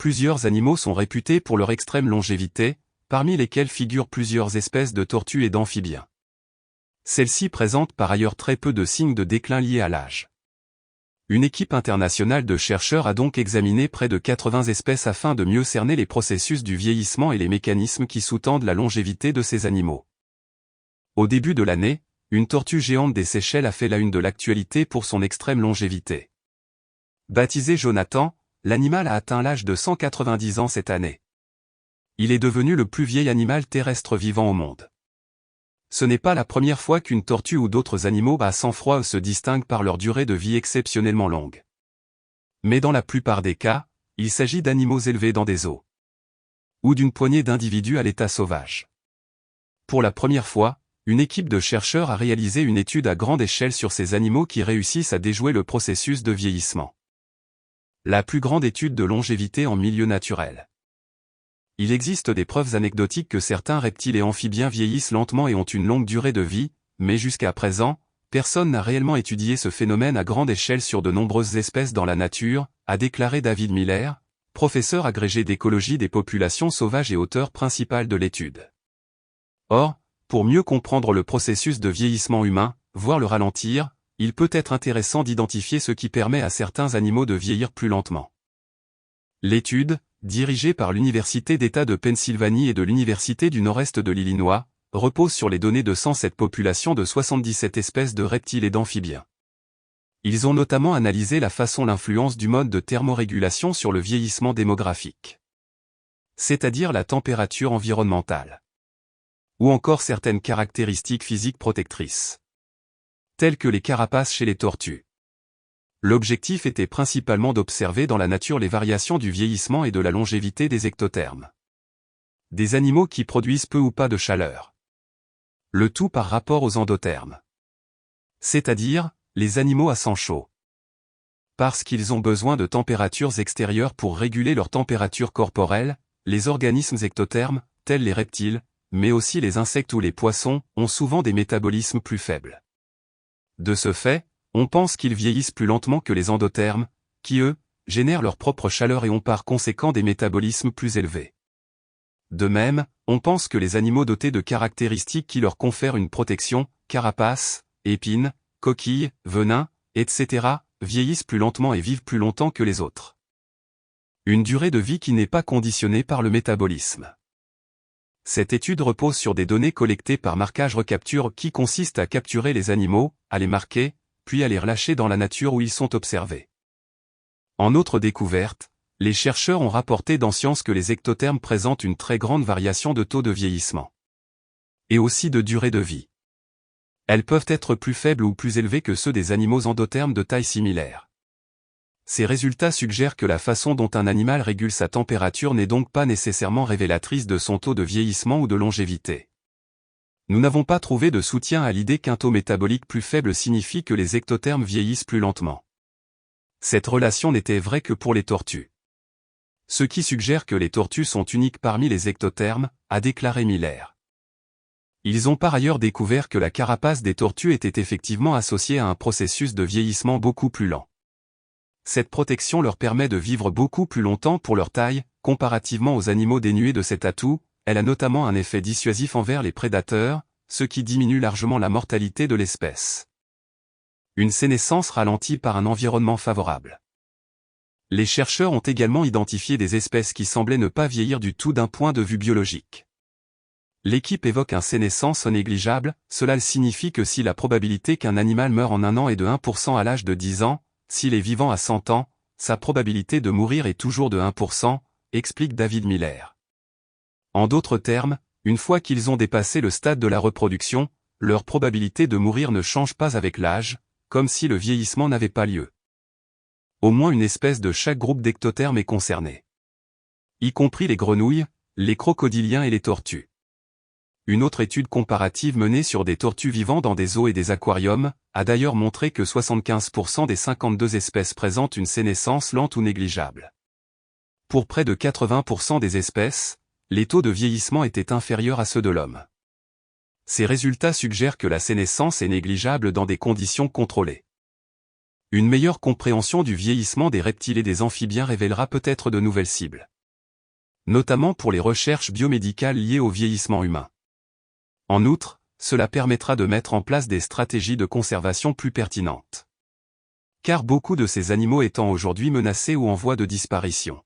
Plusieurs animaux sont réputés pour leur extrême longévité, parmi lesquels figurent plusieurs espèces de tortues et d'amphibiens. Celles-ci présentent par ailleurs très peu de signes de déclin liés à l'âge. Une équipe internationale de chercheurs a donc examiné près de 80 espèces afin de mieux cerner les processus du vieillissement et les mécanismes qui sous-tendent la longévité de ces animaux. Au début de l'année, une tortue géante des Seychelles a fait la une de l'actualité pour son extrême longévité. Baptisé Jonathan, l'animal a atteint l'âge de 190 ans cette année. Il est devenu le plus vieil animal terrestre vivant au monde. Ce n'est pas la première fois qu'une tortue ou d'autres animaux à sang froid se distinguent par leur durée de vie exceptionnellement longue. Mais dans la plupart des cas, il s'agit d'animaux élevés dans des zoos. Ou d'une poignée d'individus à l'état sauvage. Pour la première fois, une équipe de chercheurs a réalisé une étude à grande échelle sur ces animaux qui réussissent à déjouer le processus de vieillissement. La plus grande étude de longévité en milieu naturel. Il existe des preuves anecdotiques que certains reptiles et amphibiens vieillissent lentement et ont une longue durée de vie, mais jusqu'à présent, personne n'a réellement étudié ce phénomène à grande échelle sur de nombreuses espèces dans la nature, a déclaré David Miller, professeur agrégé d'écologie des populations sauvages et auteur principal de l'étude. Or, pour mieux comprendre le processus de vieillissement humain, voire le ralentir, il peut être intéressant d'identifier ce qui permet à certains animaux de vieillir plus lentement. L'étude, dirigée par l'Université d'État de Pennsylvanie et de l'Université du Nord-Est de l'Illinois, repose sur les données de 107 populations de 77 espèces de reptiles et d'amphibiens. Ils ont notamment analysé la façon l'influence du mode de thermorégulation sur le vieillissement démographique. C'est-à-dire la température environnementale. Ou encore certaines caractéristiques physiques protectrices. Telles que les carapaces chez les tortues. L'objectif était principalement d'observer dans la nature les variations du vieillissement et de la longévité des ectothermes. Des animaux qui produisent peu ou pas de chaleur. Le tout par rapport aux endothermes. C'est-à-dire, les animaux à sang chaud. Parce qu'ils ont besoin de températures extérieures pour réguler leur température corporelle, les organismes ectothermes, tels les reptiles, mais aussi les insectes ou les poissons, ont souvent des métabolismes plus faibles. De ce fait, on pense qu'ils vieillissent plus lentement que les endothermes, qui eux, génèrent leur propre chaleur et ont par conséquent des métabolismes plus élevés. De même, on pense que les animaux dotés de caractéristiques qui leur confèrent une protection, carapace, épines, coquilles, venin, etc., vieillissent plus lentement et vivent plus longtemps que les autres. Une durée de vie qui n'est pas conditionnée par le métabolisme. Cette étude repose sur des données collectées par marquage-recapture qui consiste à capturer les animaux, à les marquer, puis à les relâcher dans la nature où ils sont observés. En autre découverte, les chercheurs ont rapporté dans Science que les ectothermes présentent une très grande variation de taux de vieillissement. Et aussi de durée de vie. Elles peuvent être plus faibles ou plus élevées que ceux des animaux endothermes de taille similaire. Ces résultats suggèrent que la façon dont un animal régule sa température n'est donc pas nécessairement révélatrice de son taux de vieillissement ou de longévité. Nous n'avons pas trouvé de soutien à l'idée qu'un taux métabolique plus faible signifie que les ectothermes vieillissent plus lentement. Cette relation n'était vraie que pour les tortues. Ce qui suggère que les tortues sont uniques parmi les ectothermes, a déclaré Miller. Ils ont par ailleurs découvert que la carapace des tortues était effectivement associée à un processus de vieillissement beaucoup plus lent. Cette protection leur permet de vivre beaucoup plus longtemps pour leur taille, comparativement aux animaux dénués de cet atout. Elle a notamment un effet dissuasif envers les prédateurs, ce qui diminue largement la mortalité de l'espèce. Une sénescence ralentie par un environnement favorable. Les chercheurs ont également identifié des espèces qui semblaient ne pas vieillir du tout d'un point de vue biologique. L'équipe évoque un sénescence négligeable, cela signifie que si la probabilité qu'un animal meure en 1 an est de 1% à l'âge de 10 ans, s'il est vivant à 100 ans, sa probabilité de mourir est toujours de 1%, explique David Miller. En d'autres termes, une fois qu'ils ont dépassé le stade de la reproduction, leur probabilité de mourir ne change pas avec l'âge, comme si le vieillissement n'avait pas lieu. Au moins une espèce de chaque groupe d'ectothermes est concernée. Y compris les grenouilles, les crocodiliens et les tortues. Une autre étude comparative menée sur des tortues vivant dans des zoos et des aquariums, a d'ailleurs montré que 75% des 52 espèces présentent une sénescence lente ou négligeable. Pour près de 80% des espèces, les taux de vieillissement étaient inférieurs à ceux de l'homme. Ces résultats suggèrent que la sénescence est négligeable dans des conditions contrôlées. Une meilleure compréhension du vieillissement des reptiles et des amphibiens révélera peut-être de nouvelles cibles. Notamment pour les recherches biomédicales liées au vieillissement humain. En outre, cela permettra de mettre en place des stratégies de conservation plus pertinentes. Car beaucoup de ces animaux étant aujourd'hui menacés ou en voie de disparition.